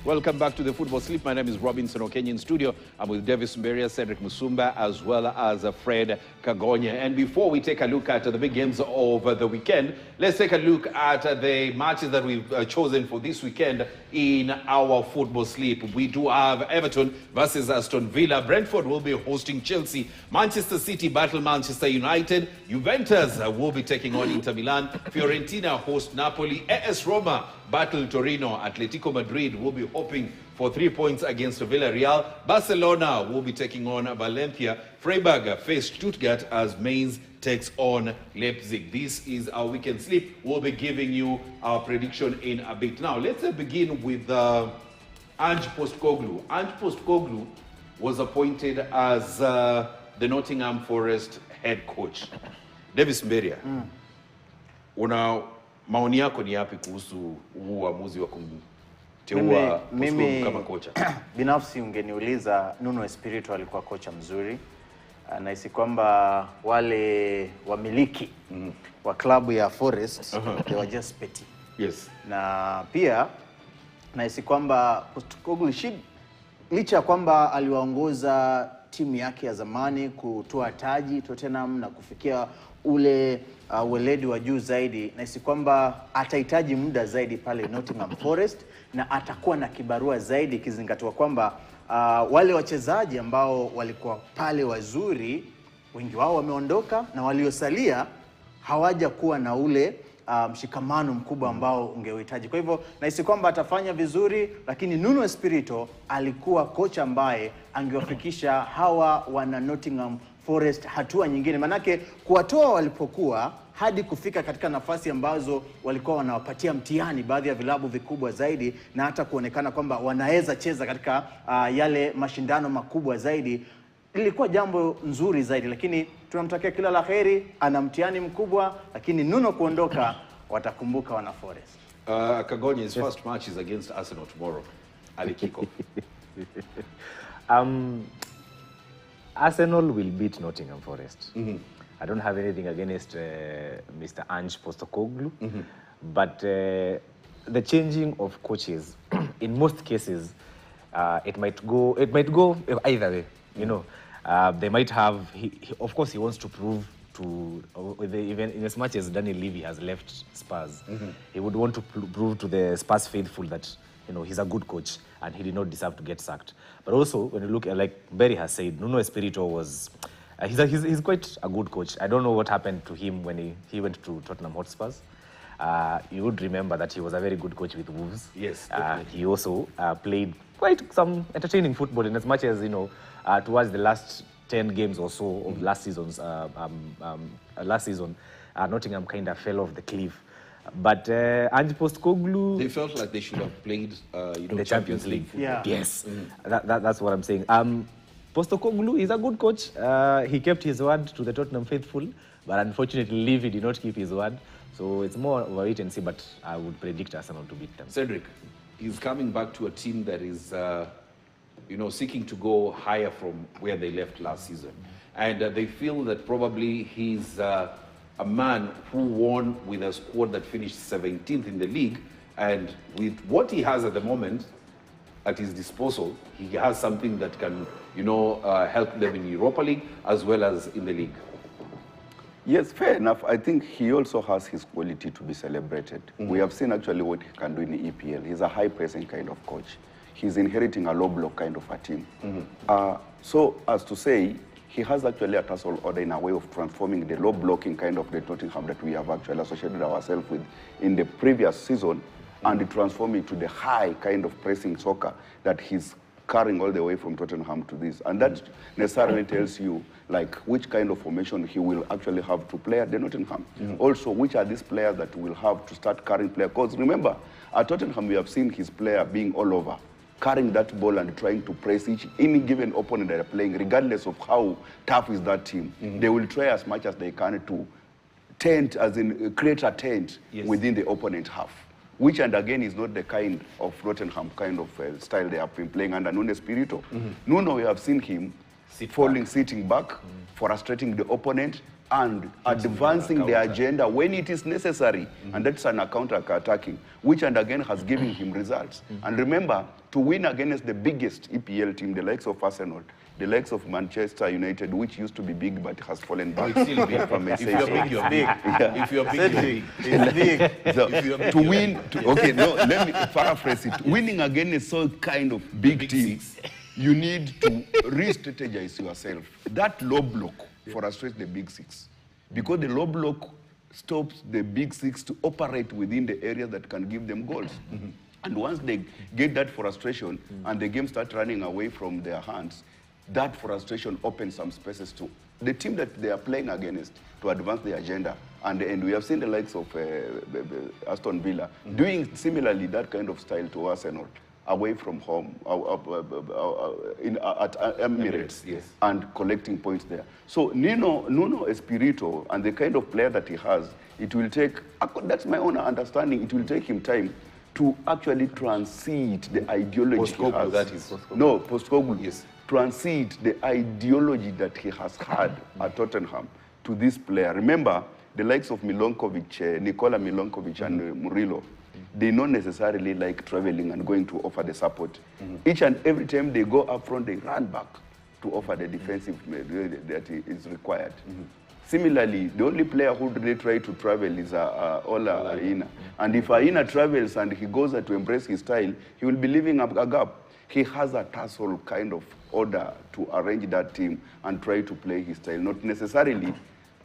Welcome back to the Football Sleep. My name is Robinson Okenye in studio. I'm with Davis Mberia, Cedric Musumba, as well as Fred Kagonya. And before we take a look at the big games of the weekend, let's take a look at the matches that we've chosen for this weekend in our Football Sleep. We do have Everton versus Aston Villa. Brentford will be hosting Chelsea. Manchester City battle Manchester United. Juventus will be taking on Inter Milan. Fiorentina host Napoli. AS Roma battle Torino. Atletico Madrid will be hoping for 3 points against Villarreal. Barcelona will be taking on Valencia. Freiburg face Stuttgart as Mainz takes on Leipzig. This is our weekend sleep. We'll be giving you our prediction in a bit. Now, let's begin with Ange Postecoglou. Ange Postecoglou was appointed as the Nottingham Forest head coach. Davis Mberia, una maoni yako ni yapi kuhusu uamuzi wa kumteua Postecoglou kama kocha? Binafsi ungeniuliza Nuno Espirito alikuwa kocha mzuri. Nahisi kwamba wale wamiliki wa klabu ya Forest they were just petty. Yes. Na pia nahisi kwamba Postecoglou licha kwamba aliwaongoza timu yake ya zamani kutoa taji Tottenham na kufikia ule weledi wa juu zaidi, nahisi kwamba atahitaji muda zaidi pale Nottingham Forest na atakuwa na kibarua zaidi kizingatiwa kwamba wale wachezaji ambao walikuwa pale wazuri wengi wao wameondoka na waliosalia hawaja kuwa na ule mshikamano mkubwa ambao ungehitaji. Kwa hivyo nahisi kwamba atafanya vizuri, lakini Nuno Espirito alikuwa kocha ambaye angewafikisha hawa wana Nottingham Forest hatua nyingine, manake kuwatoa walipokuwa hadi kufika katika nafasi ambazo walikuwa wanawapatia mtihani baadhi ya vilabu vikubwa zaidi na hata kuonekana kwamba wanaweza cheza katika yale mashindano makubwa zaidi. Ilikuwa jambo nzuri zaidi, lakini tunamtakia kila la kheri. Ana mtihani mkubwa, lakini Nuno kuondoka watakumbuka wana Forest. Kagonya's first match is against Arsenal tomorrow. Alikiko. Arsenal will beat Nottingham Forest. I don't have anything against Mr. Ange Postecoglou, but the changing of coaches, in most cases, it might go either way. You know, they might have. Of course, he wants to prove to, even in as much as Daniel Levy has left Spurs, he would want to prove to the Spurs faithful that he's a good coach and he did not deserve to get sacked. But also, when you look at, like Barry has said, Nuno Espirito was. He's quite a good coach. I don't know what happened to him when he went to Tottenham Hotspurs. You would remember that he was a very good coach with Wolves. Yes. He also played quite some entertaining football, in as much as towards the last 10 games or so of last season, Nottingham kind of fell off the cliff. But Ange Postecoglou, they felt like they should have played the Champions League. Yeah. Yes, that's what I'm saying. Postecoglou is a good coach. He kept his word to the Tottenham faithful, but unfortunately Levy did not keep his word. So it's more of a wait and see, but I would predict Arsenal to beat them. Cedric, he's coming back to a team that is seeking to go higher from where they left last season. And they feel that probably he's a man who won with a squad that finished 17th in the league. And with what he has at the moment at his disposal, he has something that can, help them in Europa League as well as in the league. Yes, fair enough. I think he also has his quality to be celebrated. We have seen actually what he can do in the EPL. He's a high-pressing kind of coach. He's inheriting a low-block kind of a team. So as to say, he has actually a tussle order in a way of transforming the low-blocking kind of the Tottenham that we have actually associated ourselves with in the previous season and transforming to the high kind of pressing soccer that he's carrying all the way from Tottenham to this. And that necessarily tells you like which kind of formation he will actually have to play at the Nottingham. Also, which are these players that will have to start carrying players. Because remember, at Tottenham, we have seen his player being all over, carrying that ball and trying to press any given opponent that are playing, regardless of how tough is that team. They will try as much as they can to create a tent within the opponent half. Which, and again, is not the kind of Nottingham kind of style they have been playing under Nuno Espirito. Nuno, we have seen him sitting back, frustrating the opponent, and advancing the agenda when it is necessary. And that's an counter-attacking, which and again has given him results. And remember, to win against the biggest EPL team, the likes of Arsenal, the likes of Manchester United, which used to be big but has fallen back. It's still big. If you're big, you're big. If you're big, you're big. So, to win, okay, no, let me paraphrase it. Winning against so kind of big teams, you need to re-strategize yourself. That low block frustrates the big six, because the low block stops the big six to operate within the area that can give them goals. And once they get that frustration and the game starts running away from their hands, that frustration opens some spaces to the team that they are playing against to advance the agenda. And we have seen the likes of Aston Villa doing similarly that kind of style to Arsenal, away from home, at Emirates, yes, and collecting points there. So Nuno Espirito and the kind of player that he has, it will take, that's my own understanding, it will take him time to actually transit the ideology he has. That is Postecoglou. No, Postecoglou. Yes. Transit the ideology that he has had at Tottenham to this player. Remember, the likes of Milankovic, Nikola Milankovic and Murillo, they don't necessarily like traveling and going to offer the support. Each and every time they go up front, they run back to offer the defensive that is required. Similarly, the only player who really try to travel is Ola Aina. And if Aina travels and he goes to embrace his style, he will be leaving a gap. He has a tussle kind of order to arrange that team and try to play his style. Not necessarily,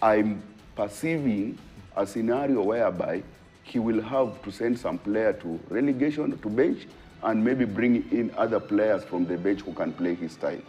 I'm perceiving a scenario whereby he will have to send some player to relegation, to bench, and maybe bring in other players from the bench who can play his style.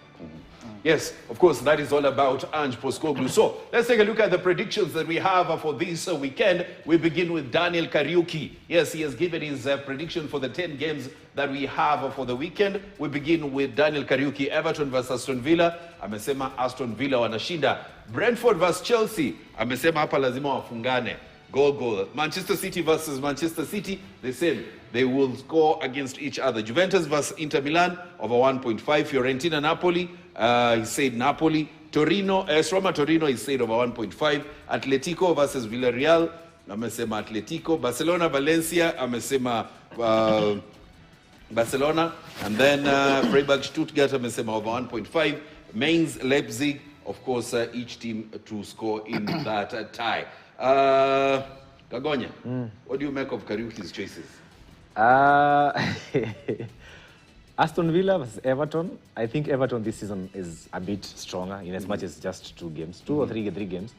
Yes, of course, that is all about Ange Postecoglou. So let's take a look at the predictions that we have for this weekend. We begin with Daniel Kariuki. Yes, he has given his prediction for the 10 games that we have for the weekend. We begin with Daniel Kariuki. Everton versus Aston Villa. Amesema Aston Villa wanashinda. Brentford versus Chelsea. Amesema hapa lazima wafungane. Goal. Manchester City versus Manchester City, the same. They will score against each other. Juventus versus Inter Milan, over 1.5. Fiorentina, Napoli, he said Napoli. Torino, Roma Torino, he said over 1.5. Atletico versus Villarreal, amesema Atletico. Barcelona, Valencia, amesema Barcelona. And then Freiburg, Stuttgart, amesema over 1.5. Mainz, Leipzig, of course, each team to score in that tie. Kagonya, what do you make of Kariuki's choices? Aston Villa versus Everton. I think Everton this season is a bit stronger in as much as just 2 games, 2 or 3 games.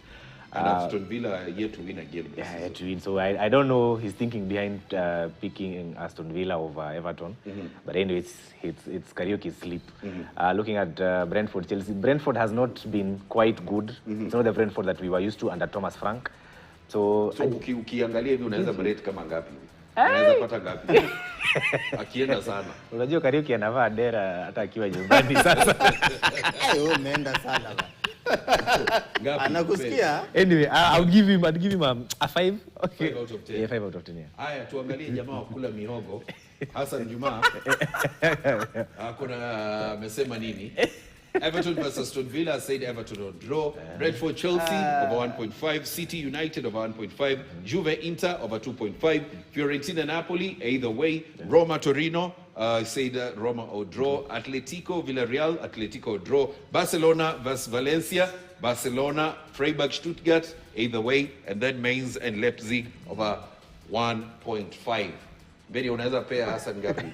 And Aston Villa are yet to win a game. Yeah, yet to win. So I don't know his thinking behind picking Aston Villa over Everton. But anyway, it's Kariuki's sleep. Looking at Brentford, Chelsea. Brentford has not been quite good. It's not the Brentford that we were used to under Thomas Frank. So ukiangalia hivi unaweza berate kama ngapi? Unaweza pata ngapi? Akienda sana. Unajua Kariuki anavaa dera hata akiwa nyumbani sasa. Wewe umeenda sana bana. Anakusikia? Anyway, I'd give him a 5. Okay. 5 out of 10. Yeah, 5 out of 10. Yeah. Haya, tuangalie jamaa wa kula mihogo. Hassan Juma. Kuna amesema nini? Everton versus Aston Villa, said Everton on draw. Brentford, Chelsea, over 1.5. City United, over 1.5. Juve, Inter, over 2.5. Fiorentina, Napoli, either way. Roma, Torino, said Roma or draw. Atletico, Villarreal, Atletico or draw. Barcelona versus Valencia. Barcelona, Freiburg, Stuttgart, either way. And then Mainz and Leipzig, over 1.5. Beni, unaweza pea Hassan ngapi?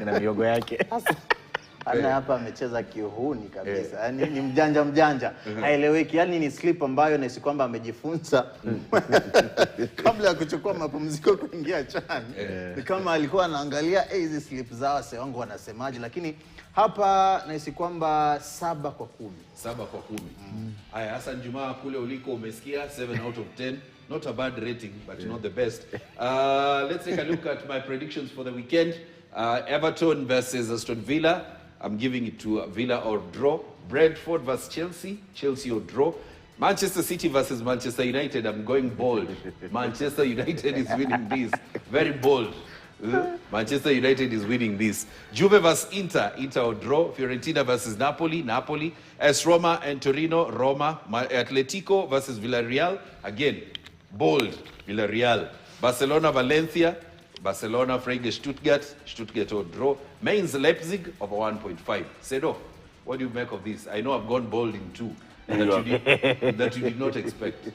Na miogo yake. Ana hapa amecheza kihuni kabisa. Yaani ni mjanja. Haeleweki. Yaani ni slip ambayo nahisi kwamba amejifunza kabla ya kuchukua mapumziko kuingia CHAN. Ni kama alikuwa anaangalia hizi slip zao wase wangu wanasemaje, lakini hapa nahisi kwamba 7 kwa 10. 7 kwa 10. Haya, Hassan Juma kule uliko umesikia 7 out of 10. Not a bad rating, but not the best. Let's take a look at my predictions for the weekend. Everton versus Aston Villa. I'm giving it to Villa or draw. Brentford versus Chelsea. Chelsea or draw. Manchester City versus Manchester United. I'm going bold. Manchester United is winning this. Very bold. Manchester United is winning this. Juve versus Inter. Inter will draw. Fiorentina versus Napoli. Napoli. AS Roma and Torino. Roma. Atletico versus Villarreal. Again, bold. Villarreal. Barcelona Valencia. Barcelona Freiburg Stuttgart. Stuttgart will draw. Mainz Leipzig over 1.5. Sedo, what do you make of this? I know I've gone bold in 2 that you did not expect.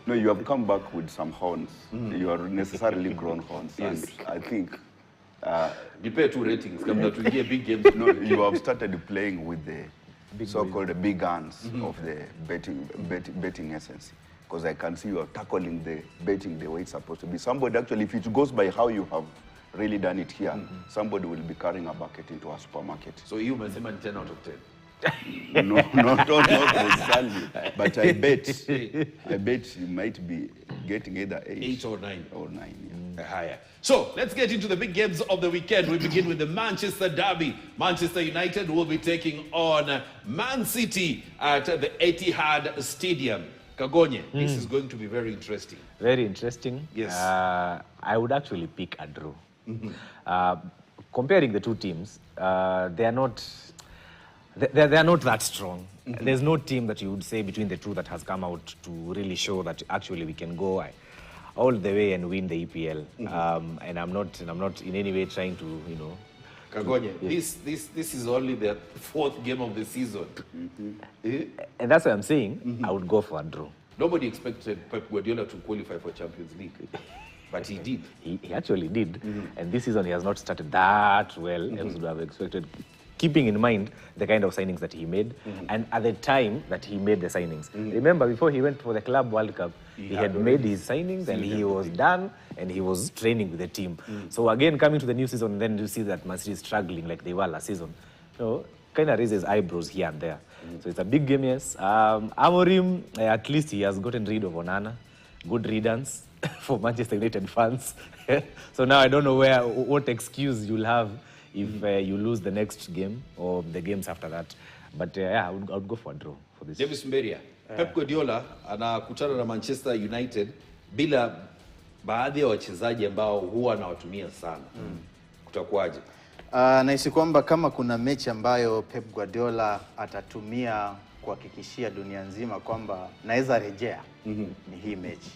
No, you have come back with some horns. You are necessarily grown horns. Yes. And I think Prepare 2 ratings. Come to hear big games. no, you have started playing with the so-called big guns of the betting essence. Because I can see you are tackling the betting the way it's supposed to be. Somebody actually, if it goes by how you have really done it here, somebody will be carrying a bucket into a supermarket. So you must say 10 out of 10. No, not necessarily. But I bet you might be getting either 8 or 9. Or 9, yeah. Higher. So let's get into the big games of the weekend. We begin with the Manchester Derby. Manchester United will be taking on Man City at the Etihad Stadium. Kagonye, this is going to be very interesting. Very interesting. Yes. I would actually pick a draw. Comparing the two teams, they are not that strong. There's no team that you would say between the two that has come out to really show that actually we can go all the way and win the EPL. And I'm not in any way trying to, Kagonye, this is only the 4th game of the season. And that's what I'm saying. I would go for a draw. Nobody expected Pep Guardiola to qualify for Champions League, but he did. He actually did. And this season he has not started that well as would have expected, keeping in mind the kind of signings that he made and at the time that he made the signings. Remember, before he went for the Club World Cup, he had made his signings and he was done and he was training with the team. So again, coming to the new season, then you see that Man City is struggling like they were last season. Kind of raises eyebrows here and there. So it's a big game, yes. Amorim, at least he has gotten rid of Onana. Good riddance for Manchester United fans. So now I don't know what excuse you'll have if you lose the next game or the games after that. But I would go for a draw for this. Davis Mberia, Pep Guardiola anakutana na Manchester United bila baadhi ya wachezaji ambao huwa anawatumia sana. Kutakuwaje? Nahisi kwamba kama kuna mechi ambayo Pep Guardiola atatumia kuhakikishia dunia nzima kwamba naweza rejea ni hii mechi.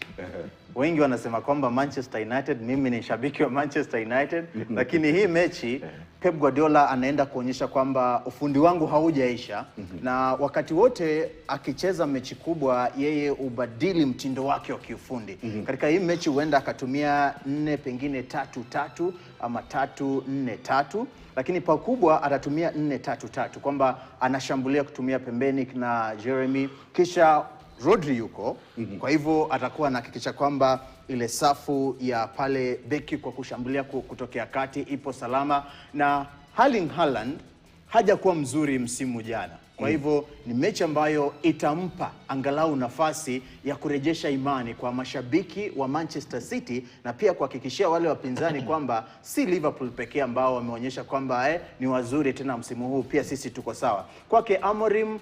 Wengi wanasema kwamba Manchester United, mimi ni shabiki wa Manchester United, lakini hii mechi Pep Guardiola anaenda kuonyesha kwamba ufundi wangu haujaisha na wakati wote akicheza mechi kubwa yeye ubadili mtindo wake wa kiufundi. Katika hii mechi huenda akatumia 4 pengine 3-3 ama 3-4-3, lakini pakubwa atatumia 4-3-3 kwamba anashambulia kutumia pembeni na Jeremy, kisha Rodri yuko. Kwa hivyo atakuwa anahakikisha kwamba ile safu ya pale beki kwa kushambulia kutokea kati ipo salama, na Erling Haaland hajakuwa mzuri msimu jana. Kwa hivyo ni mechi ambayo itampa angalau nafasi ya kurejesha imani kwa mashabiki wa Manchester City na pia kuhakikishia wale wapinzani kwamba si Liverpool pekee ambao wameonyesha kwamba ni wazuri tena msimu huu, pia sisi tuko sawa. Kwake Amorim,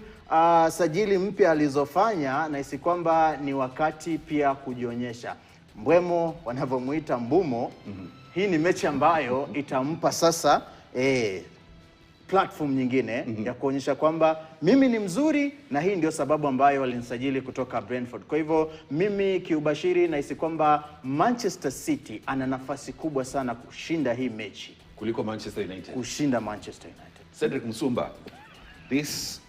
sajili mpya alizofanya nahisi kwamba ni wakati pia kujionyesha. Mbwemo wanavyomuita Mbumo, hii ni mechi ambayo itampa sasa platform nyingine ya kuonyesha kwamba mimi ni mzuri na hii ndio sababu ambayo walinisajili kutoka Brentford. Kwa hivyo mimi kiubashiri nahisi kwamba Manchester City ana nafasi kubwa sana kushinda hii mechi Kuliko Manchester United. Kushinda Manchester United. Cedric Musumba, this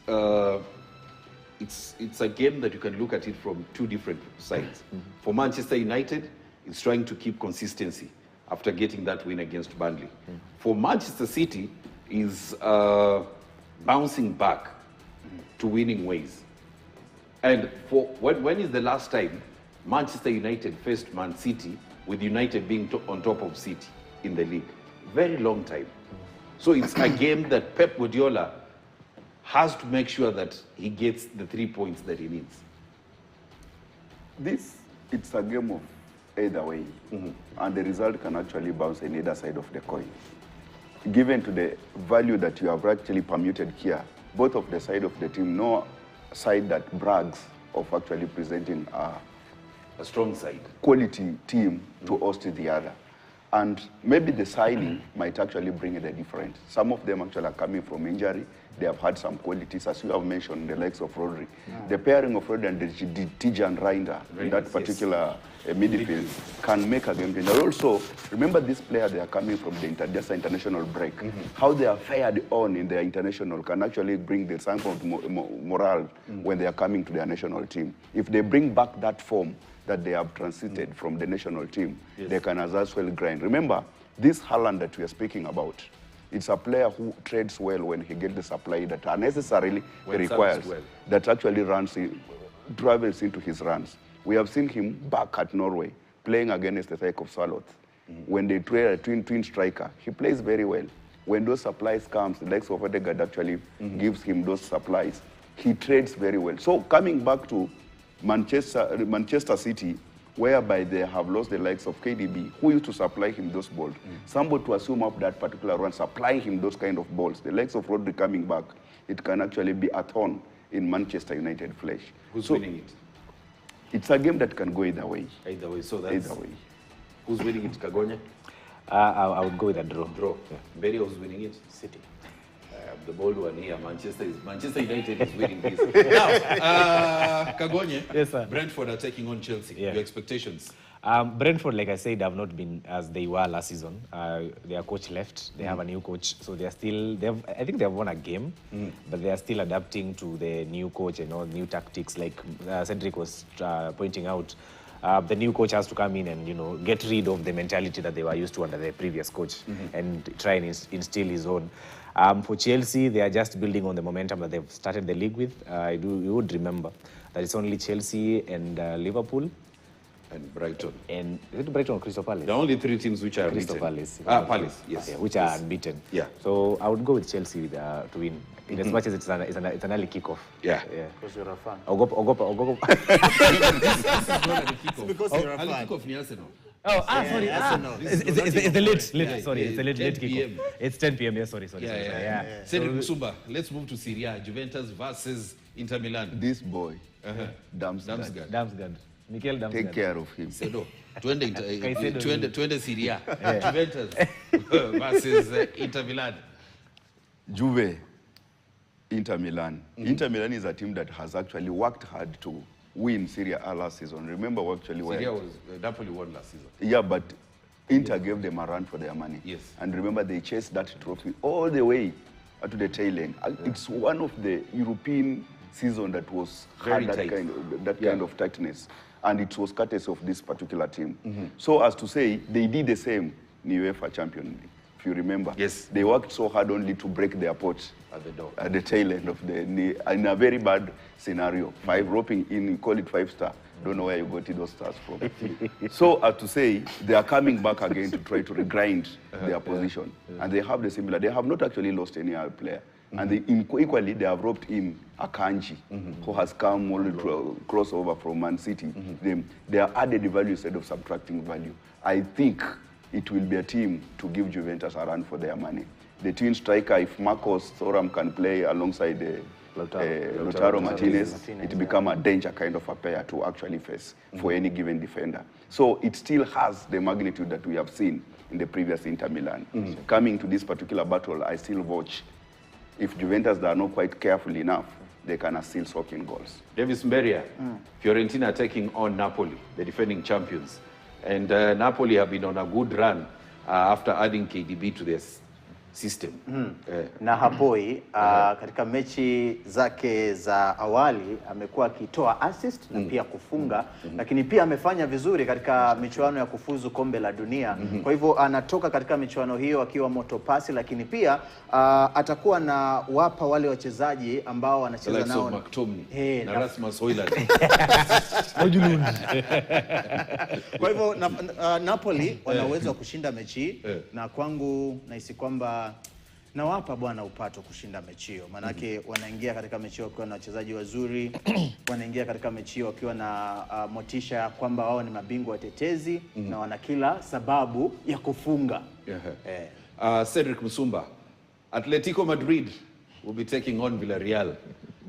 it's a game that you can look at it from 2 different sides. For Manchester United, it's trying to keep consistency after getting that win against Burnley. For Manchester City, is bouncing back to winning ways. And for when is the last time Manchester United faced Man City with United being on top of City in the league? Very long time. So it's a game that Pep Guardiola has to make sure that he gets the 3 points that he needs. It's a game of either way, and the result can actually bounce on either side of the coin. Given to the value that you have actually permuted here, both of the side of the team, no side that brags of actually presenting a strong side, quality team to host the other. And maybe the signing might actually bring it a difference. Some of them actually are coming from injury. They have had some qualities, as you have mentioned, the likes of Rodri. The pairing of Rodri and the Tijan Reinders in that particular midfield can make a game changer. Also, remember this player, they are coming from the just international break. How they are fared on in their international can actually bring the sense of morale when they are coming to their national team. If they bring back that form that they have transited from the national team, they can as well grind. Remember, this Haaland that we are speaking about, it's a player who trades well when he gets the supply that unnecessarily he requires, that actually travels into his runs. We have seen him back at Norway, playing against the Thake of Swallows. When they play a twin striker, he plays very well. When those supplies comes, the likes of Odegaard actually gives him those supplies. He trades very well. So coming back to Manchester City, whereby they have lost the likes of KDB, who used to supply him those balls. Somebody to assume up that particular run, supplying him those kind of balls. The likes of Rodri coming back, it can actually be a thorn in Manchester United flesh. Who's winning it? It's a game that can go either way. Either way, so that's... Either way. Who's winning it, Kagonya? I would go with a draw. Draw. Yeah. Berry, who's winning it? City. The bold one here, Manchester United is winning this. Now, Kagonye, Yes, sir. Brentford are taking on Chelsea. Yeah. Your expectations? Brentford, like I said, have not been as they were last season. Their coach left. They have a new coach, so they are still. I think they have won a game, but they are still adapting to the new coach and all new tactics. Like Cedric was pointing out, the new coach has to come in and get rid of the mentality that they were used to under the previous coach and try and instill his own. For Chelsea, they are just building on the momentum that they've started the league with. You would remember that it's only Chelsea and Liverpool. And Brighton. And is it Brighton or Crystal Palace? The only three teams which are Crystal unbeaten. Palace. Palace, yes. Okay, which are unbeaten. Yeah. So I would go with Chelsea to win. In as much as it's an early kickoff. Yeah. Because you're a fan. Ogopa. Because you're a fan. Kickoff ni Arsenal. Oh, sorry. Arsenal. It's the late. Yeah, Sorry, it's the late 10 kickoff. PM. It's 10 p.m. Yes, sorry. Yeah. Cedric Musumba, let's move to Serie A. Juventus versus Inter Milan. This boy, Damsgaard. Damsgaard. Mikel Damsgaard. take care of him. Sedo. Twende Caicedo. Serie A. Juventus versus Inter Milan. Juve, Inter Milan. Inter Milan is a team that has actually worked hard to win Serie A last season. Remember actually where... Serie A was Napoli won last season. Yeah, but Inter gave them a run for their money. Yes. And remember, they chased that trophy all the way to the tail end. It's one of the European season that was Very had tight. kind of tightness. And it was courtesy of this particular team. So as to say, they did the same in UEFA Champions League. If you remember, Yes. they worked so hard only to break their pot At the door. at the tail end of in a very bad scenario. Roping in, you call it 5-star. Don't know where you got those stars from. So as to say, they are coming back again to try to regrind their position. And they have the similar. They have not actually lost any other player. And equally, they have roped in Akanji, who has come all to crossover from Man City. They are added value instead of subtracting value. I think it will be a team to give Juventus a run for their money. The twin striker, if Marcos Thuram can play alongside Lautaro Martinez, it become a danger kind of a pair to actually face for any given defender. So it still has the magnitude that we have seen in the previous Inter Milan. Coming to this particular battle, I still watch. If Juventus are not quite careful enough, they can still soak in goals. Davis Mberia, Fiorentina taking on Napoli, the defending champions. And Napoli have been on a good run after adding KDB to their system. Na hapoi katika mechi zake za awali amekuwa akitoa assist na pia kufunga, lakini pia amefanya vizuri katika michuano ya kufuzu kombe la dunia. Kwa hivyo anatoka katika michuano hiyo akiwa moto pasi, lakini pia atakuwa na wapa wale wachezaji ambao wanacheza nao McTominay na Rasmus Hojlund. Kwa hivyo Napoli wana uwezo wa kushinda mechi na kwangu nahisi kwamba nawapa bwana upato kushinda mechi hiyo. Manake wanaingia katika mechi hiyo wakiwa na wachezaji wazuri, wanaingia katika mechi hiyo wakiwa na motisha kwamba wao ni mabingwa watetezi na wana kila sababu ya kufunga. Cedric Musumba, Atletico Madrid will be taking on Villarreal.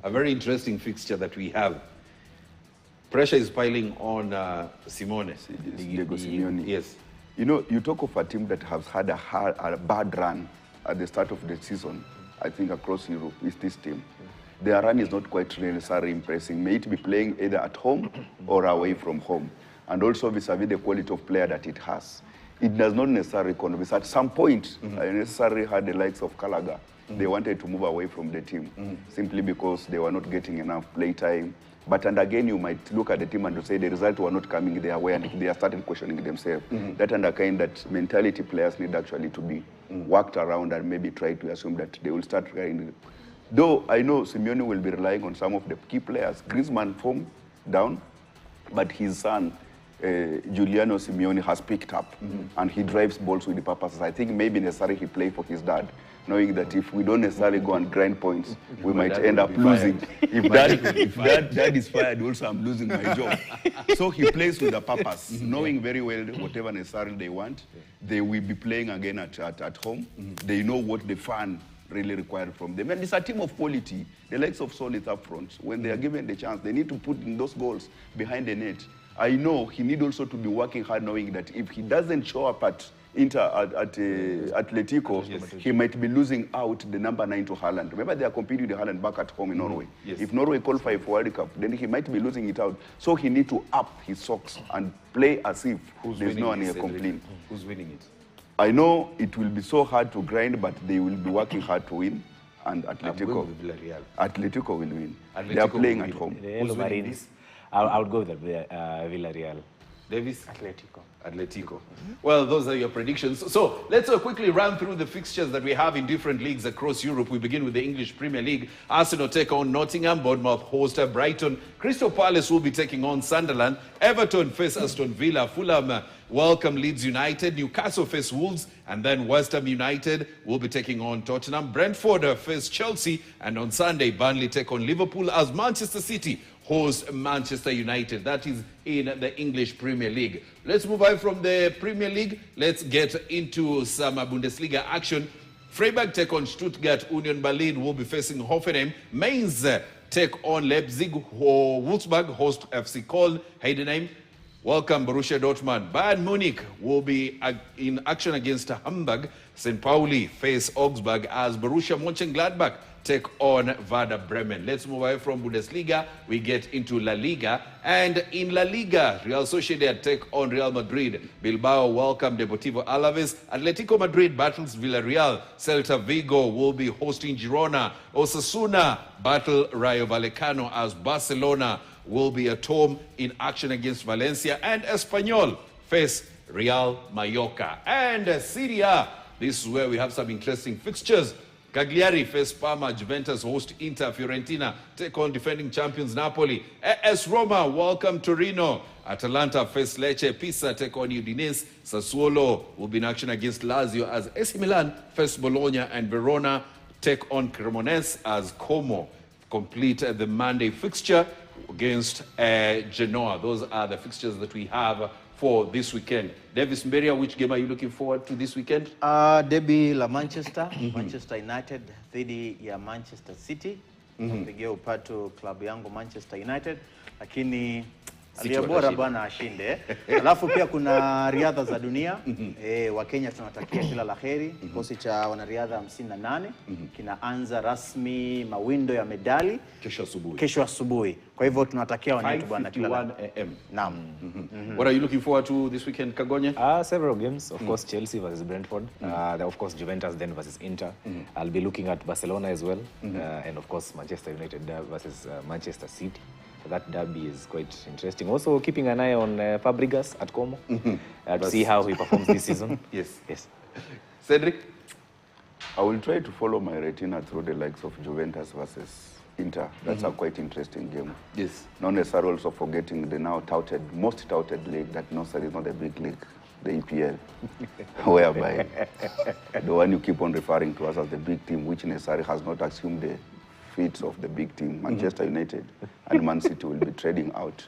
A very interesting fixture that we have. Pressure is piling on Simone. Diego Simeone. Yes. You know, you talk of a team that has had a bad run at the start of the season, I think across Europe, is this team. Their run is not quite necessarily impressing. May it be playing either at home or away from home. And also vis-a-vis the quality of player that it has. It does not necessarily convince. At some point, I necessarily had the likes of Gallagher. They wanted to move away from the team simply because they were not getting enough play time. But and again, you might look at the team and to say the results were not coming their way, and they are starting questioning themselves. That underkind that mentality players need actually to be worked around and maybe try to assume that they will start trying. Though I know Simeone will be relying on some of the key players. Griezmann form down, but his son, Giuliano Simeone, has picked up, and he drives balls with the purposes. I think maybe necessarily he play for his dad, knowing that if we don't necessarily go and grind points, we might end up losing. If dad is fired, also I'm losing my job. So he plays with a purpose, knowing very well whatever necessarily they want, they will be playing again at home. They know what the fan really required from them. And it's a team of quality. The likes of Son is up front. When they are given the chance, they need to put in those goals behind the net. I know he need also to be working hard, knowing that if he doesn't show up at Atletico, he might be losing out the number 9 to Haaland. Remember, they are competing with Haaland back at home in Norway. If Norway qualify for World Cup, then he might be losing it out. So he need to up his socks and play as if there's no one here complaining. Who's winning it? I know it will be so hard to grind, but they will be working hard to win. And Atletico will win. They are playing at home. The Yellow Marines. I would go with Villarreal. Davis? Atletico. Well, those are your predictions. So let's quickly run through the fixtures that we have in different leagues across Europe. We begin with the English Premier League. Arsenal take on Nottingham, Bournemouth host Brighton. Crystal Palace will be taking on Sunderland. Everton face Aston Villa. Fulham welcome Leeds United. Newcastle face Wolves. And then West Ham United will be taking on Tottenham. Brentford face Chelsea. And on Sunday, Burnley take on Liverpool as Manchester City host Manchester United. That is in the English Premier League. Let's move on from the Premier League. Let's get into some Bundesliga action. Freiburg take on Stuttgart. Union Berlin will be facing Hoffenheim. Mainz take on Leipzig. Wolfsburg host FC Köln. Heidenheim welcome Borussia Dortmund. Bayern Munich will be in action against Hamburg. St. Pauli face Augsburg as Borussia Mönchengladbach take on Werder Bremen. Let's move away from Bundesliga. We get into La Liga. And in La Liga, Real Sociedad take on Real Madrid. Bilbao welcome Deportivo Alaves. Atletico Madrid battles Villarreal. Celta Vigo will be hosting Girona. Osasuna battle Rayo Vallecano as Barcelona will be at home in action against Valencia. And Espanyol face Real Mallorca. And Serie A, this is where we have some interesting fixtures. Cagliari face Parma, Juventus host Inter, Fiorentina take on defending champions Napoli. AS Roma welcome Torino. Atalanta face Lecce, Pisa take on Udinese. Sassuolo will be in action against Lazio as AC Milan face Bologna, and Verona take on Cremonese as Como complete the Monday fixture against Genoa. Those are the fixtures that we have for this weekend. Davis Mberia, which game are you looking forward to this weekend? Derby la Manchester, Manchester United dhidi ya Manchester City. Pigia upato klabu yangu Manchester United, lakini aliye bora bwana ashinde. Alafu pia kuna riadha za dunia. Wakenya tunatakia kila laheri. Kikosi cha wanariadha 58 kinaanza rasmi mawindo ya medali kesho asubuhi. Kwa hivyo tunatakia wanetu bwana kila laheri. Naam. What are you looking forward to this weekend, Kagonye? Several games. Of course, Chelsea versus Brentford. Of course, Juventus then versus Inter. I'll be looking at Barcelona as well. And of course, Manchester United versus Manchester City. That derby is quite interesting. Also keeping an eye on Fabregas at Como to see how he performs this season. Yes. Cedric? I will try to follow my retina through the likes of Juventus versus Inter. That's a quite interesting game. Yes. Not necessarily also forgetting the now most touted league that necessarily is not a big league, the EPL, whereby the one you keep on referring to us as the big team, which necessarily has not assumed the feats of the big team, Manchester United and Man City will be trading out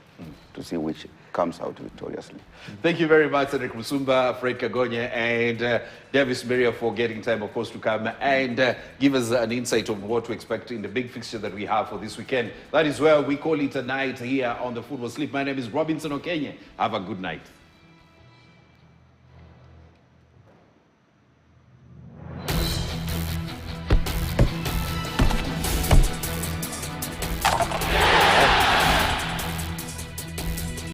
to see which comes out victoriously. Thank you very much, Cedric Musumba, Fred Kagonye, and Davis Mberia for getting time, of course, to come and give us an insight of what to expect in the big fixture that we have for this weekend. That is where we call it a night here on the Football Sleep. My name is Robinson Okenye. Have a good night.